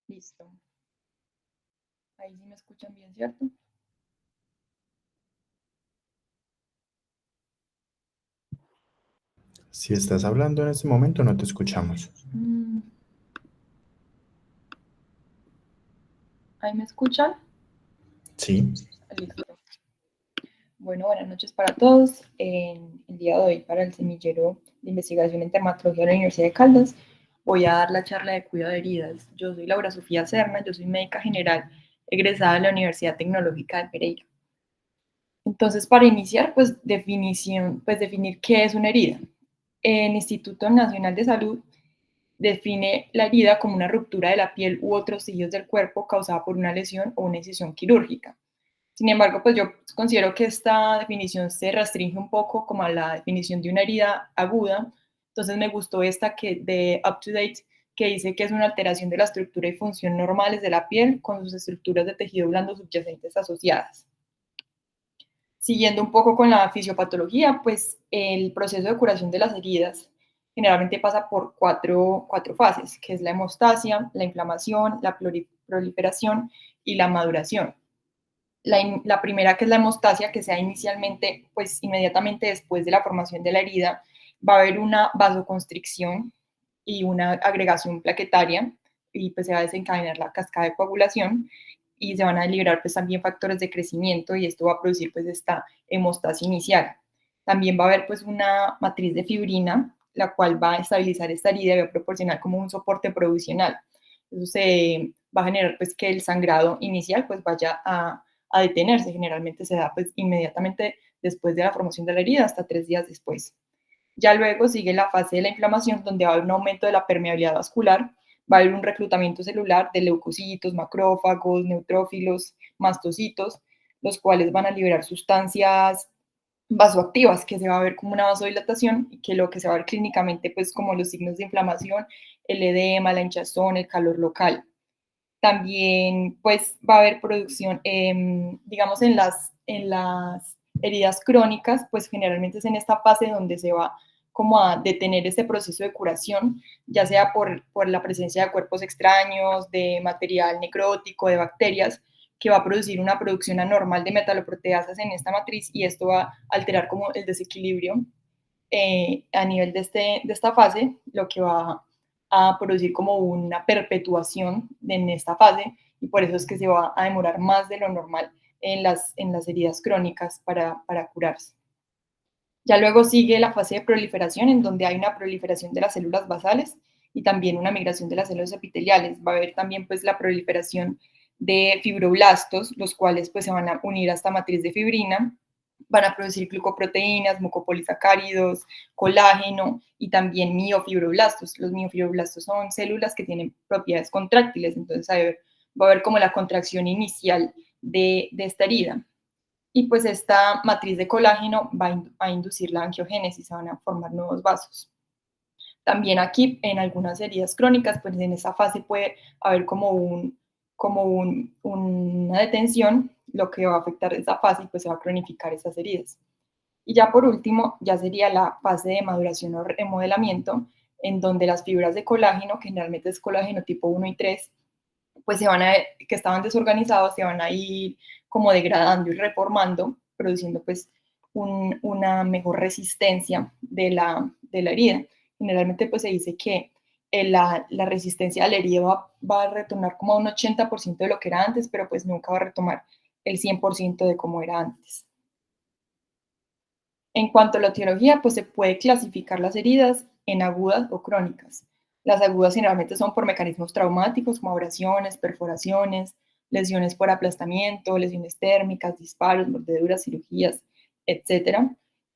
Listo. Ahí sí me escuchan bien, ¿cierto? Si estás hablando en este momento, no te escuchamos. ¿Ahí me escuchan? Sí. Listo. Bueno, buenas noches para todos. En el día de hoy, para el semillero de investigación en dermatología de la Universidad de Caldas, voy a dar la charla de cuidado de heridas. Yo soy Laura Sofía Serna, yo soy médica general egresada de la Universidad Tecnológica de Pereira. Entonces, para iniciar, definir qué es una herida. El Instituto Nacional de Salud define la herida como una ruptura de la piel u otros tejidos del cuerpo causada por una lesión o una incisión quirúrgica. Sin embargo, pues yo considero que esta definición se restringe un poco como a la definición de una herida aguda. Entonces me gustó esta de Up to Date, que dice que es una alteración de la estructura y función normales de la piel con sus estructuras de tejido blando subyacentes asociadas. Siguiendo un poco con la fisiopatología, pues el proceso de curación de las heridas generalmente pasa por cuatro fases, que es la hemostasia, la inflamación, la proliferación y la maduración. La primera, que es la hemostasia, que se da inicialmente, pues inmediatamente después de la formación de la herida, va a haber una vasoconstricción y una agregación plaquetaria, y pues se va a desencadenar la cascada de coagulación, y se van a liberar pues también factores de crecimiento, y esto va a producir pues esta hemostasia inicial. También va a haber pues una matriz de fibrina, la cual va a estabilizar esta herida y va a proporcionar como un soporte provisional. Eso se va a generar pues que el sangrado inicial pues vaya a detenerse. Generalmente se da pues inmediatamente después de la formación de la herida, hasta 3 días después. Ya luego sigue la fase de la inflamación, donde va a haber un aumento de la permeabilidad vascular, va a haber un reclutamiento celular de leucocitos, macrófagos, neutrófilos, mastocitos, los cuales van a liberar sustancias vasoactivas, que se va a ver como una vasodilatación, y que lo que se va a ver clínicamente pues como los signos de inflamación, el edema, la hinchazón, el calor local. También pues va a haber producción, digamos, en las heridas crónicas, pues generalmente es en esta fase donde se va como a detener este proceso de curación, ya sea por la presencia de cuerpos extraños, de material necrótico, de bacterias, que va a producir una producción anormal de metaloproteasas en esta matriz, y esto va a alterar como el desequilibrio a nivel de esta fase, lo que va a producir como una perpetuación en esta fase, y por eso es que se va a demorar más de lo normal en las heridas crónicas para curarse. Ya luego sigue la fase de proliferación, en donde hay una proliferación de las células basales y también una migración de las células epiteliales. Va a haber también pues la proliferación de fibroblastos, los cuales pues se van a unir a esta matriz de fibrina, van a producir glucoproteínas, mucopolisacáridos, colágeno y también miofibroblastos. Los miofibroblastos son células que tienen propiedades contráctiles, entonces va a haber como la contracción inicial de esta herida. Y pues esta matriz de colágeno va a inducir la angiogénesis, se van a formar nuevos vasos. También aquí, en algunas heridas crónicas, pues en esa fase puede haber una detención, lo que va a afectar esa fase, y pues se va a cronificar esas heridas. Y ya por último, ya sería la fase de maduración o remodelamiento, en donde las fibras de colágeno, que generalmente es colágeno tipo 1 y 3, pues que estaban desorganizados, se van a ir como degradando y reformando, produciendo pues una mejor resistencia de la herida. Generalmente pues se dice que la resistencia a la herida va a retornar como a un 80% de lo que era antes, pero pues nunca va a retomar el 100% de como era antes. En cuanto a la etiología, pues se puede clasificar las heridas en agudas o crónicas. Las agudas generalmente son por mecanismos traumáticos como abrasiones, perforaciones, lesiones por aplastamiento, lesiones térmicas, disparos, mordeduras, cirugías, etc.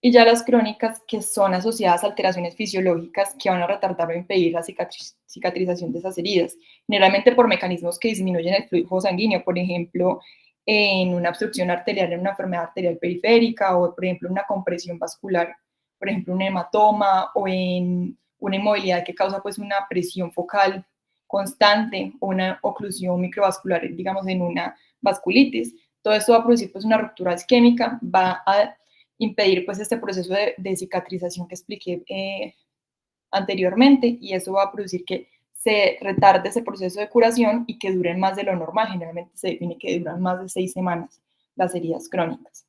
Y ya las crónicas, que son asociadas a alteraciones fisiológicas que van a retardar o impedir la cicatrización de esas heridas, generalmente por mecanismos que disminuyen el flujo sanguíneo, por ejemplo, en una obstrucción arterial, en una enfermedad arterial periférica, o por ejemplo una compresión vascular, por ejemplo un hematoma, o en una inmovilidad que causa pues una presión focal constante, o una oclusión microvascular, digamos en una vasculitis. Todo esto va a producir pues una ruptura isquémica, va a impedir pues este proceso de cicatrización que expliqué anteriormente, y eso va a producir que se retarde ese proceso de curación y que duren más de lo normal. Generalmente se define que duran más de 6 semanas las heridas crónicas.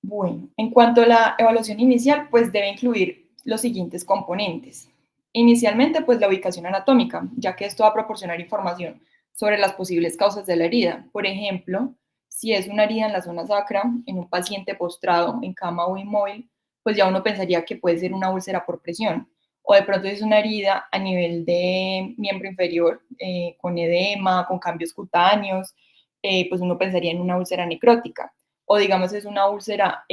Bueno, en cuanto a la evaluación inicial, pues debe incluir los siguientes componentes. Inicialmente, pues la ubicación anatómica, ya que esto va a proporcionar información sobre las posibles causas de la herida. Por ejemplo, si es una herida en la zona sacra, en un paciente postrado, en cama o inmóvil, pues ya uno pensaría que puede ser una úlcera por presión. O de pronto es una herida a nivel de miembro inferior, con edema, con cambios cutáneos, pues uno pensaría en una úlcera necrótica. O digamos es una úlcera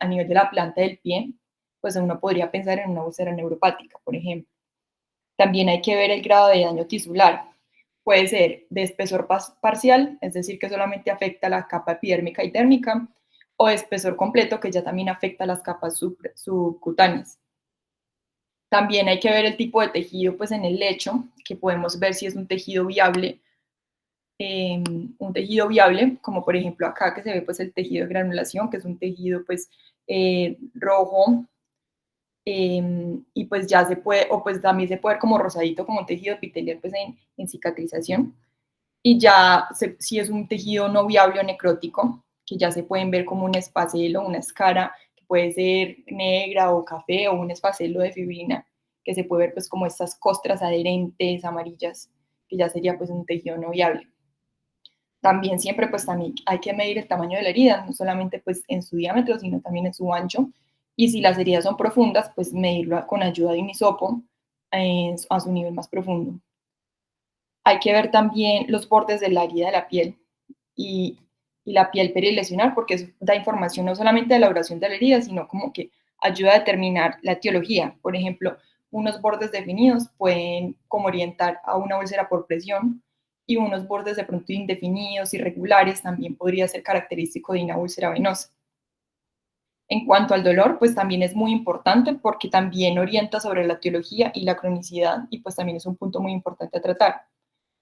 a nivel de la planta del pie, pues uno podría pensar en una úlcera neuropática, por ejemplo. También hay que ver el grado de daño tisular. Puede ser de espesor parcial, es decir, que solamente afecta la capa epidérmica y térmica, o de espesor completo, que ya también afecta las capas subcutáneas. También hay que ver el tipo de tejido pues, en el lecho, que podemos ver si es un tejido viable, como por ejemplo acá que se ve pues el tejido de granulación, que es un tejido pues rojo, y pues ya se puede, o pues también se puede ver como rosadito, como un tejido epitelial pues en cicatrización. Y ya si es un tejido no viable o necrótico, que ya se pueden ver como un espacelo, una escara, que puede ser negra o café, o un espacelo de fibrina, que se puede ver pues como estas costras adherentes amarillas, que ya sería pues un tejido no viable. También siempre pues también hay que medir el tamaño de la herida, no solamente pues en su diámetro, sino también en su ancho. Y si las heridas son profundas, pues medirlo con ayuda de un hisopo a su nivel más profundo. Hay que ver también los bordes de la herida de la piel y, y la piel perilesional, porque eso da información no solamente de la duración de la herida, sino como que ayuda a determinar la etiología. Por ejemplo, unos bordes definidos pueden como orientar a una úlcera por presión, y unos bordes de pronto indefinidos, irregulares, también podría ser característico de una úlcera venosa. En cuanto al dolor, pues también es muy importante porque también orienta sobre la etiología y la cronicidad, y pues también es un punto muy importante a tratar.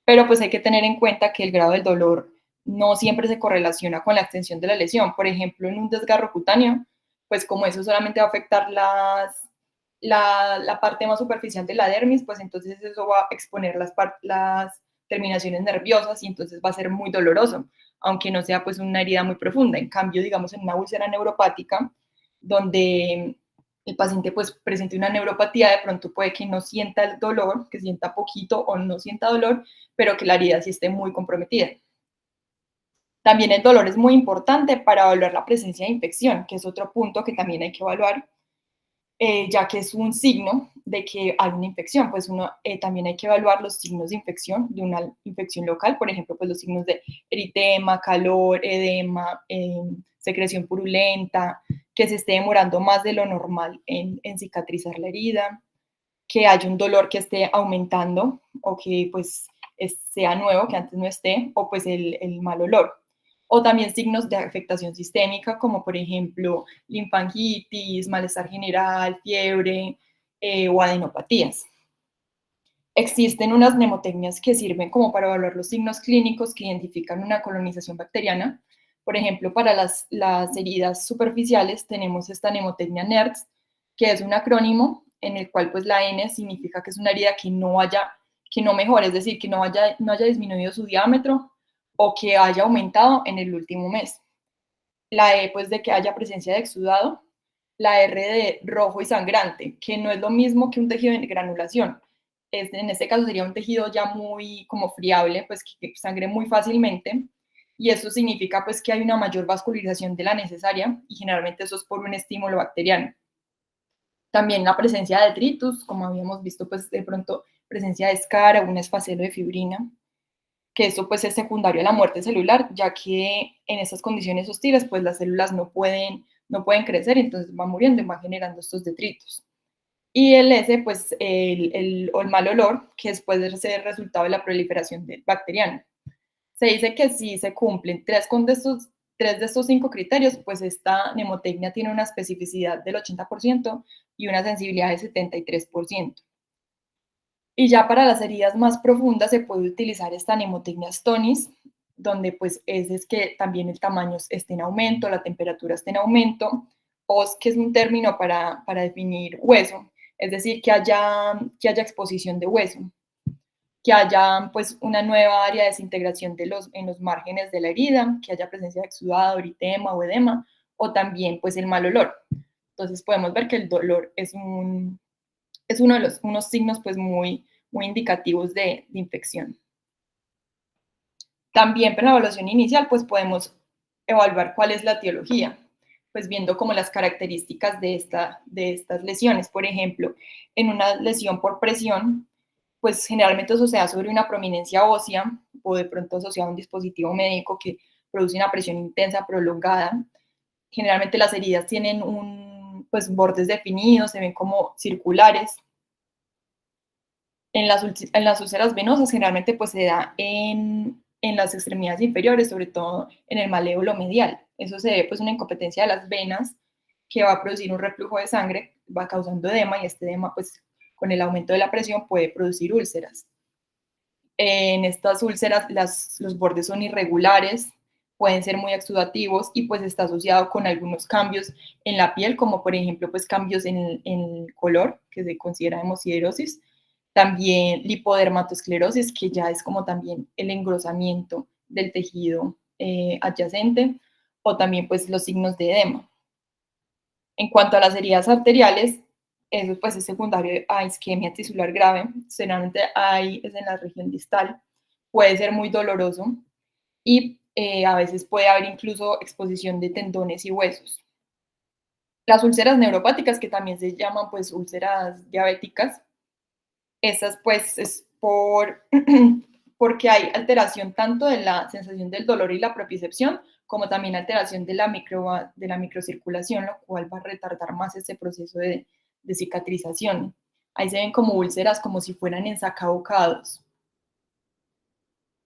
Pero pues hay que tener en cuenta que el grado del dolor no siempre se correlaciona con la extensión de la lesión. Por ejemplo, en un desgarro cutáneo, pues como eso solamente va a afectar la parte más superficial de la dermis, pues entonces eso va a exponer las terminaciones nerviosas y entonces va a ser muy doloroso, aunque no sea pues una herida muy profunda. En cambio, digamos, en una úlcera neuropática, donde el paciente pues presente una neuropatía, de pronto puede que no sienta el dolor, que sienta poquito o no sienta dolor, pero que la herida sí esté muy comprometida. También el dolor es muy importante para evaluar la presencia de infección, que es otro punto que también hay que evaluar, ya que es un signo de que hay una infección. Pues también hay que evaluar los signos de infección, de una infección local, por ejemplo, pues los signos de eritema, calor, edema, secreción purulenta, que se esté demorando más de lo normal en cicatrizar la herida, que haya un dolor que esté aumentando o que pues sea nuevo, que antes no esté, o pues el mal olor. O también signos de afectación sistémica, como por ejemplo linfangitis, malestar general, fiebre o adenopatías. Existen unas mnemotecnias que sirven como para evaluar los signos clínicos que identifican una colonización bacteriana. Por ejemplo, para las heridas superficiales tenemos esta mnemotecnia NERDS, que es un acrónimo en el cual pues la N significa que es una herida que no mejore, es decir, que no haya disminuido su diámetro o que haya aumentado en el último mes. La E pues de que haya presencia de exudado, la R de rojo y sangrante, que no es lo mismo que un tejido de granulación. En este caso sería un tejido ya muy como friable, pues que sangre muy fácilmente, y eso significa pues que hay una mayor vascularización de la necesaria, y generalmente eso es por un estímulo bacteriano. También la presencia de detritus, como habíamos visto, pues de pronto presencia de escara, un esfacelo de fibrina, que eso pues es secundario a la muerte celular, ya que en estas condiciones hostiles pues las células no pueden crecer, entonces van muriendo y van generando estos detritos. Y el S, pues el mal olor, que después de ser resultado de la proliferación bacteriana. Se dice que si se cumplen tres de estos 5 criterios, pues esta mnemotecnia tiene una especificidad del 80% y una sensibilidad del 73%. Y ya para las heridas más profundas se puede utilizar esta mnemotecnia Stonis, donde pues es que también el tamaño esté en aumento, la temperatura esté en aumento. OS, que es un término para definir hueso, es decir, que haya exposición de hueso, que haya pues una nueva área de desintegración en los márgenes de la herida, que haya presencia de exudado, eritema o edema, o también pues el mal olor. Entonces podemos ver que el dolor es uno de unos signos pues muy indicativos de infección. También para la evaluación inicial pues podemos evaluar cuál es la etiología, pues viendo como las características de estas lesiones. Por ejemplo, en una lesión por presión, pues generalmente eso se da sobre una prominencia ósea o de pronto asociado a un dispositivo médico que produce una presión intensa prolongada. Generalmente las heridas tienen pues bordes definidos, se ven como circulares. En las úlceras venosas generalmente pues se da en las extremidades inferiores, sobre todo en el maléolo medial. Eso se debe pues a una incompetencia de las venas que va a producir un reflujo de sangre, va causando edema y este edema pues con el aumento de la presión puede producir úlceras. En estas úlceras los bordes son irregulares, pueden ser muy exudativos y pues está asociado con algunos cambios en la piel, como por ejemplo pues cambios en el color, que se considera hemosiderosis, también lipodermatosclerosis, que ya es como también el engrosamiento del tejido adyacente, o también pues los signos de edema. En cuanto a las heridas arteriales, eso pues es secundario a isquemia tisular grave, generalmente es en la región distal, puede ser muy doloroso y a veces puede haber incluso exposición de tendones y huesos. Las úlceras neuropáticas, que también se llaman pues úlceras diabéticas, esas pues es porque hay alteración tanto de la sensación del dolor y la propiocepción, como también alteración de la microcirculación, lo cual va a retardar más ese proceso de cicatrización. Ahí se ven como úlceras como si fueran ensacabocados.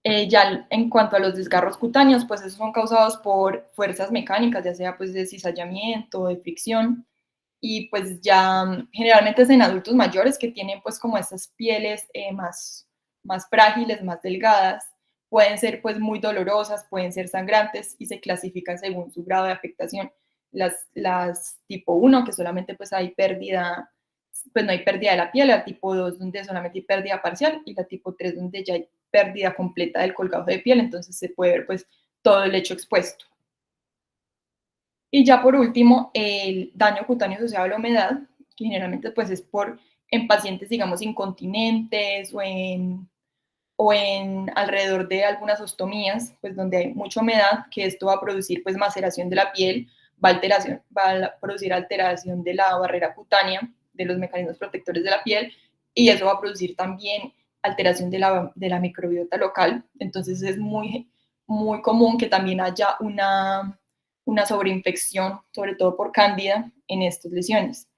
Ya en cuanto a los desgarros cutáneos, pues esos son causados por fuerzas mecánicas, ya sea pues de cizallamiento, de fricción, y pues ya generalmente es en adultos mayores que tienen pues como estas pieles más frágiles, más delgadas, pueden ser pues muy dolorosas, pueden ser sangrantes y se clasifican según su grado de afectación. Las tipo 1, que solamente pues hay pérdida, pues no hay pérdida de la piel, la tipo 2 donde solamente hay pérdida parcial y la tipo 3 donde ya hay pérdida completa del colgajo de piel, entonces se puede ver pues todo el lecho expuesto. Y ya por último, el daño cutáneo asociado a la humedad, que generalmente pues es en pacientes, digamos, incontinentes o en alrededor de algunas ostomías, pues donde hay mucha humedad, que esto va a producir pues maceración de la piel, va a producir alteración de la barrera cutánea, de los mecanismos protectores de la piel, y eso va a producir también alteración de la microbiota local. Entonces es muy común que también haya una sobreinfección, sobre todo por cándida, en estas lesiones.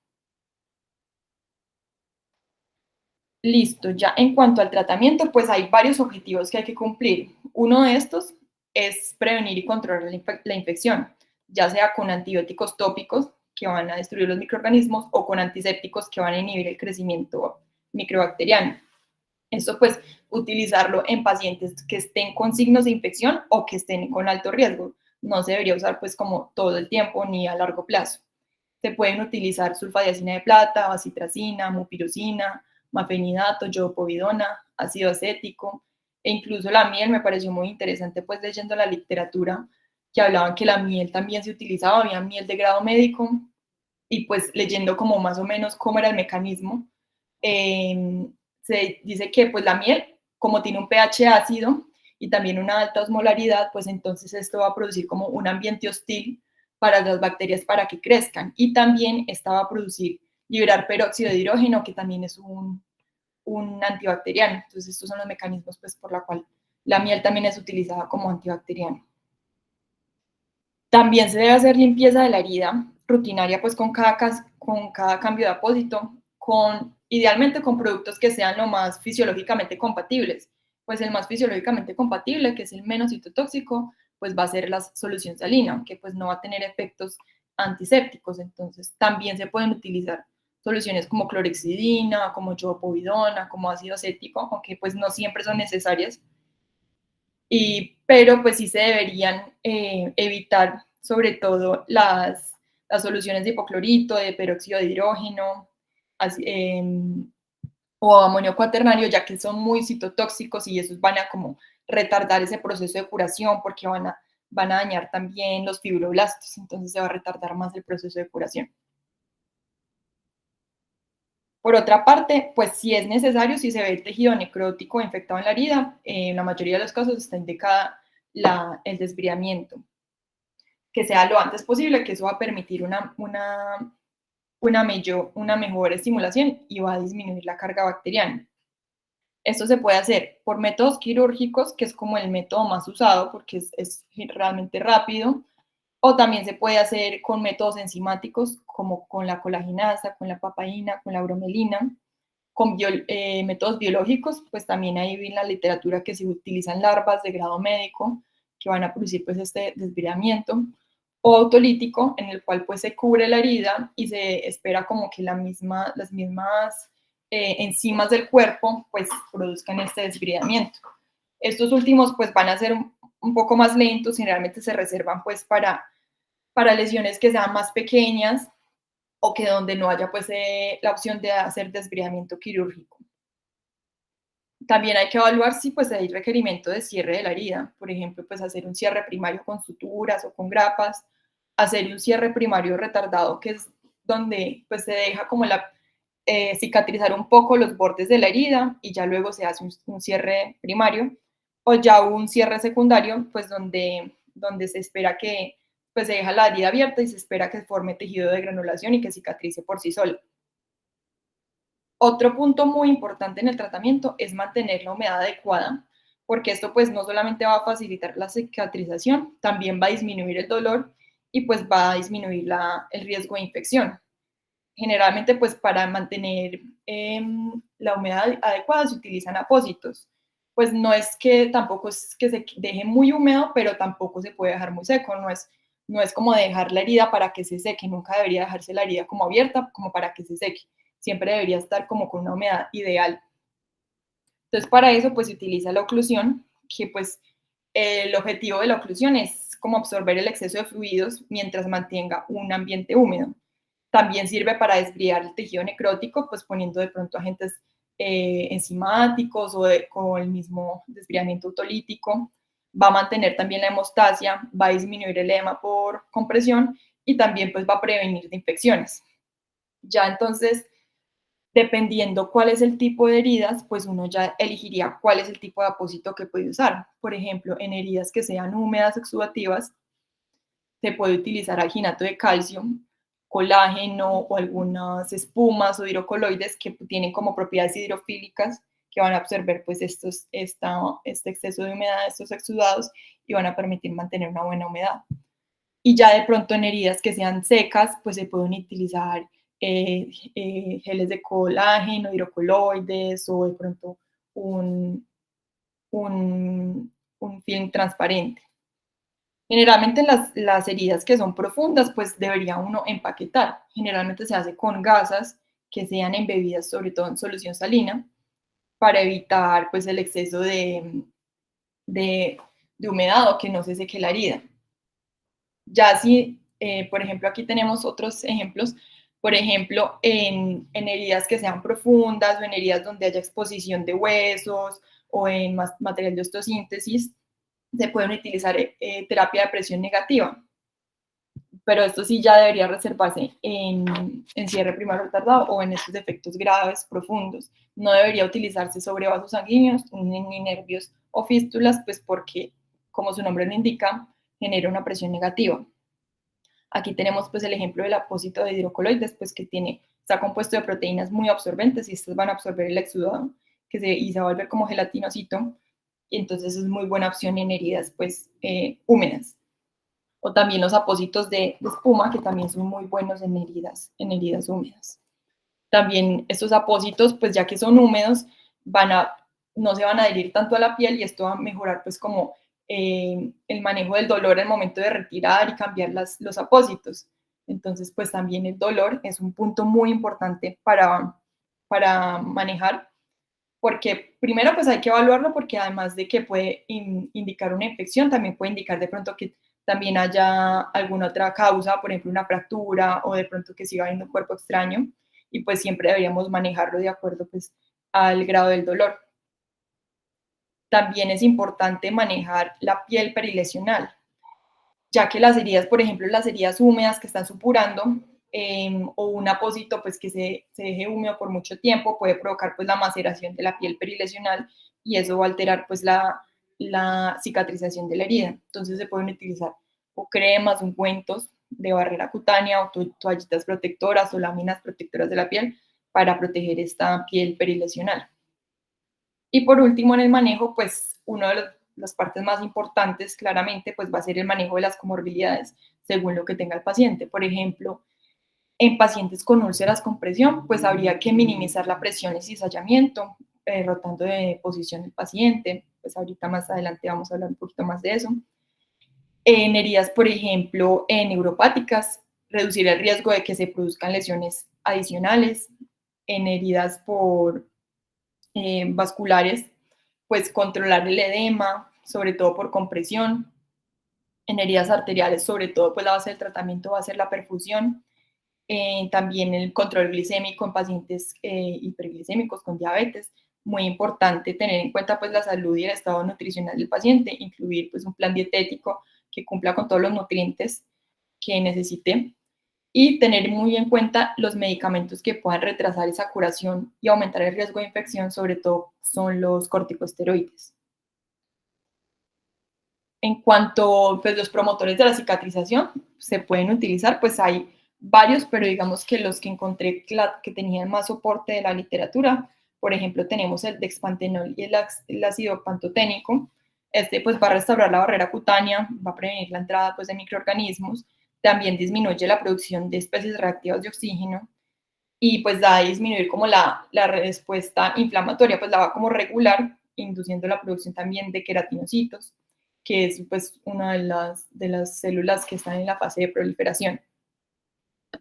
Listo, ya en cuanto al tratamiento, pues hay varios objetivos que hay que cumplir. Uno de estos es prevenir y controlar la infección, ya sea con antibióticos tópicos que van a destruir los microorganismos o con antisépticos que van a inhibir el crecimiento microbacteriano. Eso pues utilizarlo en pacientes que estén con signos de infección o que estén con alto riesgo. No se debería usar pues como todo el tiempo ni a largo plazo. Se pueden utilizar sulfadiacina de plata, bacitracina, mupirocina, mafenidato, yodopovidona, ácido acético e incluso la miel. Me pareció muy interesante pues leyendo la literatura que hablaban que la miel también se utilizaba, había miel de grado médico y pues leyendo como más o menos cómo era el mecanismo, se dice que pues la miel, como tiene un pH ácido y también una alta osmolaridad, pues entonces esto va a producir como un ambiente hostil para las bacterias para que crezcan. Y también esta va a liberar peróxido de hidrógeno, que también es un antibacteriano. Entonces estos son los mecanismos pues por la cual la miel también es utilizada como antibacteriano. También se debe hacer limpieza de la herida rutinaria pues con cada cambio de apósito, idealmente con productos que sean lo más fisiológicamente compatibles. Pues el más fisiológicamente compatible, que es el menos citotóxico, pues va a ser la solución salina, que pues no va a tener efectos antisépticos. Entonces también se pueden utilizar soluciones como clorhexidina, como yodopovidona, como ácido acético, aunque pues no siempre son necesarias. Pero pues sí se deberían evitar sobre todo las soluciones de hipoclorito, de peróxido de hidrógeno, o amonio cuaternario, ya que son muy citotóxicos y esos van a como retardar ese proceso de curación porque van a dañar también los fibroblastos, entonces se va a retardar más el proceso de curación. Por otra parte, pues si es necesario, si se ve el tejido necrótico infectado en la herida, en la mayoría de los casos está indicada el desbridamiento, que sea lo antes posible, que eso va a permitir una mejor estimulación y va a disminuir la carga bacteriana. Esto se puede hacer por métodos quirúrgicos, que es como el método más usado porque es realmente rápido, o también se puede hacer con métodos enzimáticos como con la colagenasa, con la papaína, con la bromelina. Con métodos biológicos, pues también hay en la literatura que se utilizan larvas de grado médico que van a producir pues este desbridamiento, o autolítico, en el cual pues se cubre la herida y se espera como que las mismas enzimas del cuerpo pues produzcan este desbridamiento. Estos últimos pues van a ser un poco más lentos y realmente se reservan pues para lesiones que sean más pequeñas o que donde no haya pues la opción de hacer desbridamiento quirúrgico. También hay que evaluar si pues hay requerimiento de cierre de la herida, por ejemplo, pues hacer un cierre primario con suturas o con grapas, hacer un cierre primario retardado, que es donde pues se deja como cicatrizar un poco los bordes de la herida y ya luego se hace un cierre primario, o ya un cierre secundario, pues donde se espera que pues se deja la herida abierta y se espera que forme tejido de granulación y que cicatrice por sí sola. Otro punto muy importante en el tratamiento es mantener la humedad adecuada, porque esto pues no solamente va a facilitar la cicatrización, también va a disminuir el dolor y pues va a disminuir el riesgo de infección. Generalmente pues para mantener la humedad adecuada se utilizan apósitos. Pues no es que tampoco es que se deje muy húmedo, pero tampoco se puede dejar muy seco, no es como dejar la herida para que se seque, nunca debería dejarse la herida como abierta como para que se seque, siempre debería estar como con una humedad ideal. Entonces para eso pues se utiliza la oclusión, que pues el objetivo de la oclusión es como absorber el exceso de fluidos mientras mantenga un ambiente húmedo. También sirve para desbridar el tejido necrótico, pues poniendo de pronto agentes enzimáticos con el mismo desbridamiento autolítico. Va a mantener también la hemostasia, va a disminuir el edema por compresión y también pues va a prevenir de infecciones. Ya entonces, dependiendo cuál es el tipo de heridas, pues uno ya elegiría cuál es el tipo de apósito que puede usar. Por ejemplo, en heridas que sean húmedas, exudativas, se puede utilizar alginato de calcio, colágeno o algunas espumas o hidrocoloides que tienen como propiedades hidrofílicas que van a absorber pues este exceso de humedad, estos exudados y van a permitir mantener una buena humedad. Y ya de pronto en heridas que sean secas, pues se pueden utilizar geles de colágeno, hidrocoloides o de pronto un, un film transparente. Generalmente las heridas que son profundas, pues debería uno empaquetar. Generalmente se hace con gasas que sean embebidas, sobre todo en solución salina, para evitar pues el exceso de, de humedad o que no se seque la herida. Ya si, por ejemplo, aquí tenemos otros ejemplos, por ejemplo, en heridas que sean profundas o en heridas donde haya exposición de huesos o en material de osteosíntesis, se pueden utilizar terapia de presión negativa, pero esto sí ya debería reservarse en cierre primario retardado o en estos efectos graves, profundos. No debería utilizarse sobre vasos sanguíneos, ni nervios o fístulas, pues porque, como su nombre lo indica, genera una presión negativa. Aquí tenemos pues el ejemplo del apósito de hidrocoloides, pues que está compuesto de proteínas muy absorbentes y estas van a absorber el exudado y se va a volver como gelatinosito, y entonces es muy buena opción en heridas pues húmedas. O también los apósitos de espuma, que también son muy buenos en heridas húmedas. También estos apósitos, pues ya que son húmedos, no se van a adherir tanto a la piel y esto va a mejorar pues como el manejo del dolor al momento de retirar y cambiar los apósitos. Entonces, pues también el dolor es un punto muy importante para manejar, porque primero pues hay que evaluarlo porque además de que puede indicar una infección, también puede indicar de pronto que también haya alguna otra causa, por ejemplo una fractura o de pronto que siga habiendo un cuerpo extraño. y pues siempre deberíamos manejarlo de acuerdo pues al grado del dolor. También es importante manejar la piel perilesional, ya que las heridas, por ejemplo, las heridas húmedas que están supurando, o un apósito pues que se deje húmedo por mucho tiempo puede provocar pues la maceración de la piel perilesional y eso va a alterar pues la cicatrización de la herida. Entonces se pueden utilizar o cremas, ungüentos de barrera cutánea o toallitas protectoras o láminas protectoras de la piel para proteger esta piel perilesional. Y por último, en el manejo, pues una de las partes más importantes claramente pues va a ser el manejo de las comorbilidades según lo que tenga el paciente. Por ejemplo, en pacientes con úlceras con presión, pues habría que minimizar la presión y cizallamiento, rotando de posición el paciente. Pues ahorita más adelante vamos a hablar un poquito más de eso. En heridas, por ejemplo, neuropáticas, reducir el riesgo de que se produzcan lesiones adicionales. En heridas por vasculares, pues controlar el edema, sobre todo por compresión. En heridas arteriales, sobre todo, pues la base del tratamiento va a ser la perfusión. También el control glicémico en pacientes hiperglicémicos con diabetes. Muy importante tener en cuenta pues la salud y el estado nutricional del paciente, incluir pues un plan dietético que cumpla con todos los nutrientes que necesite y tener muy en cuenta los medicamentos que puedan retrasar esa curación y aumentar el riesgo de infección, sobre todo son los corticosteroides. En cuanto pues, los promotores de la cicatrización se pueden utilizar, pues hay varios, pero digamos que los que encontré que tenían más soporte de la literatura, por ejemplo, tenemos el dexpantenol y el ácido pantoténico. Este pues va a restaurar la barrera cutánea, va a prevenir la entrada pues de microorganismos, también disminuye la producción de especies reactivas de oxígeno y pues da a disminuir como la respuesta inflamatoria, pues la va como regular, induciendo la producción también de queratinocitos, que es pues una de las células que están en la fase de proliferación.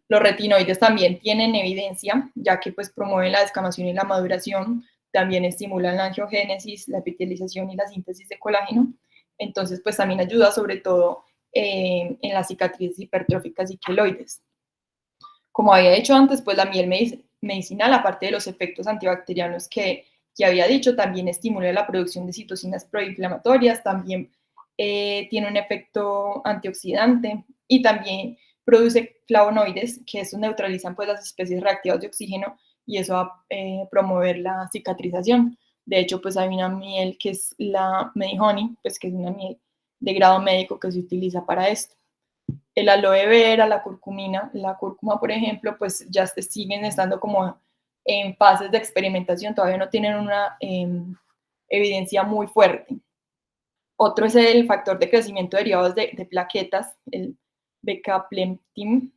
Los retinoides también tienen evidencia, ya que pues promueven la descamación y la maduración, también estimulan la angiogénesis, la epitelización y la síntesis de colágeno, entonces pues también ayuda sobre todo en las cicatrices hipertróficas y queloides. Como había dicho antes, pues la miel medicinal, aparte de los efectos antibacterianos que había dicho, también estimula la producción de citocinas proinflamatorias, también tiene un efecto antioxidante y también produce flavonoides, que esos neutralizan pues las especies reactivas de oxígeno y eso va a promover la cicatrización. De hecho, pues hay una miel que es la Medihoney, pues que es una miel de grado médico que se utiliza para esto. El aloe vera, la curcumina, la cúrcuma, por ejemplo, pues ya siguen estando como en fases de experimentación, todavía no tienen una evidencia muy fuerte. Otro es el factor de crecimiento derivado de plaquetas, el becaplemtin,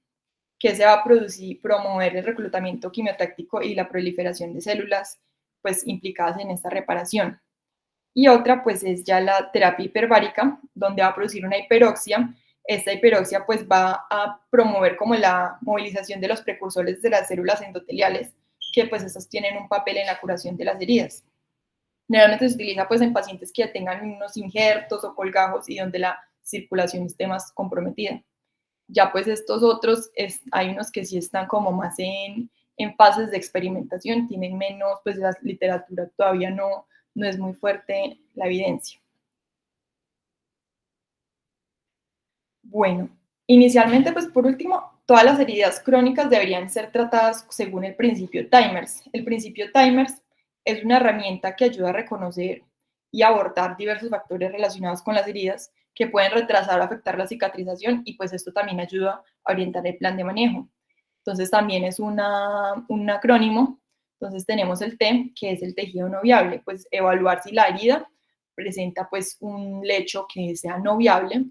que se va a promover el reclutamiento quimiotáctico y la proliferación de células pues, implicadas en esta reparación. Y otra pues es ya la terapia hiperbárica, donde va a producir una hiperoxia. Esta hiperoxia pues va a promover como la movilización de los precursores de las células endoteliales, que pues estos tienen un papel en la curación de las heridas. Generalmente se utiliza pues en pacientes que tengan unos injertos o colgajos y donde la circulación esté más comprometida. Ya pues estos otros, hay unos que sí están como más en fases de experimentación, tienen menos, pues la literatura todavía no es muy fuerte la evidencia. Bueno, inicialmente, pues por último, todas las heridas crónicas deberían ser tratadas según el principio Timers. El principio Timers es una herramienta que ayuda a reconocer y abordar diversos factores relacionados con las heridas que pueden retrasar o afectar la cicatrización y pues esto también ayuda a orientar el plan de manejo. Entonces también es un acrónimo. Entonces tenemos el T, que es el tejido no viable, pues evaluar si la herida presenta pues un lecho que sea no viable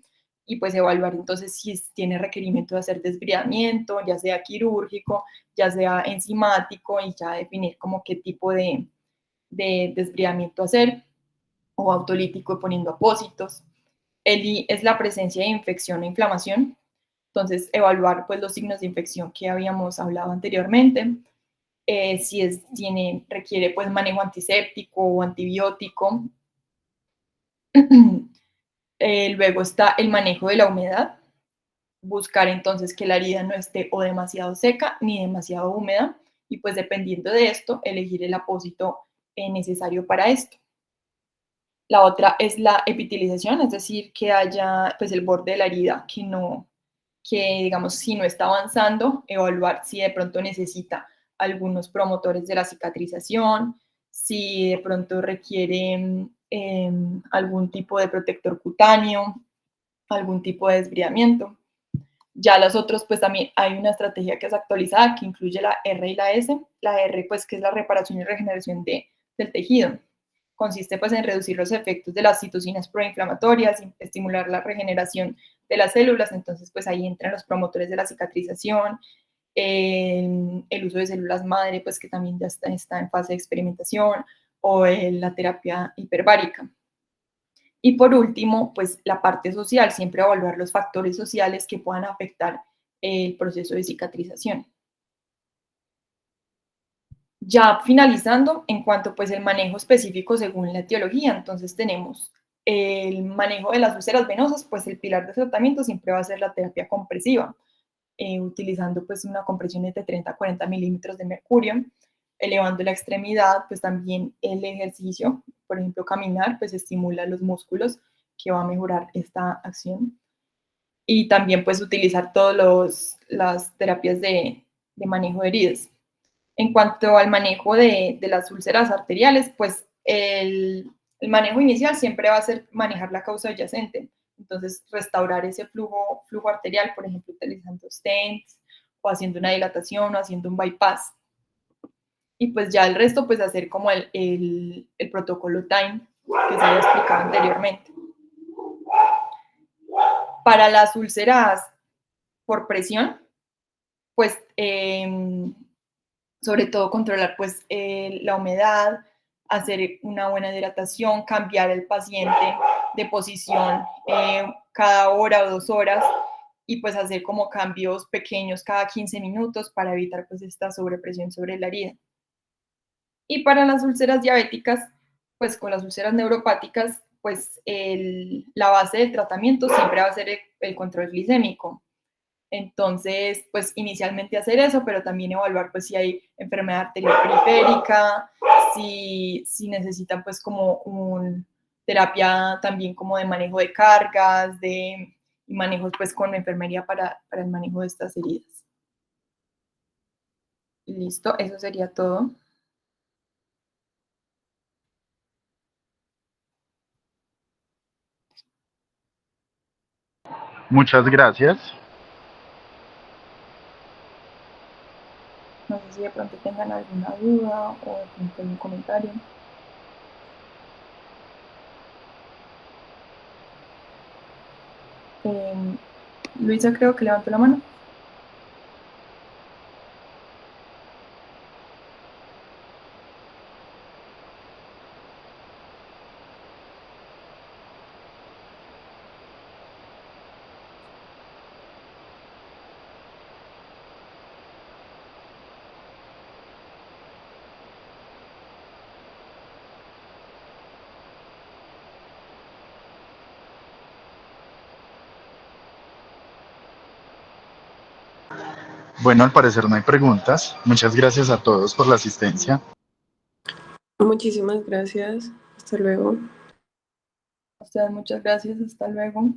y pues evaluar entonces si tiene requerimiento de hacer desbridamiento, ya sea quirúrgico, ya sea enzimático y ya definir como qué tipo de desbridamiento hacer o autolítico poniendo apósitos. El I es la presencia de infección o inflamación, entonces evaluar pues los signos de infección que habíamos hablado anteriormente, si requiere pues manejo antiséptico o antibiótico. Luego está el manejo de la humedad, buscar entonces que la herida no esté o demasiado seca ni demasiado húmeda y pues dependiendo de esto, elegir el apósito necesario para esto. La otra es la epitelización, es decir, que haya pues el borde de la herida que digamos, si no está avanzando, evaluar si de pronto necesita algunos promotores de la cicatrización, si de pronto requiere algún tipo de protector cutáneo, algún tipo de desbridamiento. Ya los otros, pues también hay una estrategia que es actualizada, que incluye la R y la S. La R, pues, que es la reparación y regeneración del tejido. Consiste, pues, en reducir los efectos de las citocinas proinflamatorias, estimular la regeneración de las células. Entonces, pues, ahí entran los promotores de la cicatrización, el uso de células madre, pues, que también ya está en fase de experimentación, o la terapia hiperbárica. Y por último, pues la parte social, siempre evaluar los factores sociales que puedan afectar el proceso de cicatrización. Ya finalizando, en cuanto pues el manejo específico según la etiología, entonces tenemos el manejo de las úlceras venosas, pues el pilar de tratamiento siempre va a ser la terapia compresiva, utilizando pues una compresión de 30 a 40 milímetros de mercurio, elevando la extremidad, pues también el ejercicio, por ejemplo caminar, pues estimula los músculos, que va a mejorar esta acción. Y también pues utilizar todas las terapias de manejo de heridas. En cuanto al manejo de las úlceras arteriales, pues el manejo inicial siempre va a ser manejar la causa adyacente. Entonces, restaurar ese flujo arterial, por ejemplo, utilizando stents o haciendo una dilatación o haciendo un bypass. Y pues ya el resto, pues hacer como el protocolo TIME que se había explicado anteriormente. Para las úlceras por presión, pues sobre todo controlar pues la humedad, hacer una buena hidratación, cambiar el paciente de posición cada hora o 2 horas y pues hacer como cambios pequeños cada 15 minutos para evitar pues esta sobrepresión sobre la herida. Y para las úlceras diabéticas, pues con las úlceras neuropáticas, pues la base del tratamiento siempre va a ser el control glicémico. Entonces, pues inicialmente hacer eso, pero también evaluar pues si hay enfermedad arterial periférica, si necesitan pues como terapia también como de manejo de cargas, y manejos pues con enfermería para el manejo de estas heridas. Y listo, eso sería todo. Muchas gracias. No sé si de pronto tengan alguna duda o de pronto algún comentario. Luisa creo que levantó la mano. Bueno, al parecer no hay preguntas. Muchas gracias a todos por la asistencia. Muchísimas gracias. Hasta luego. A ustedes muchas gracias. Hasta luego.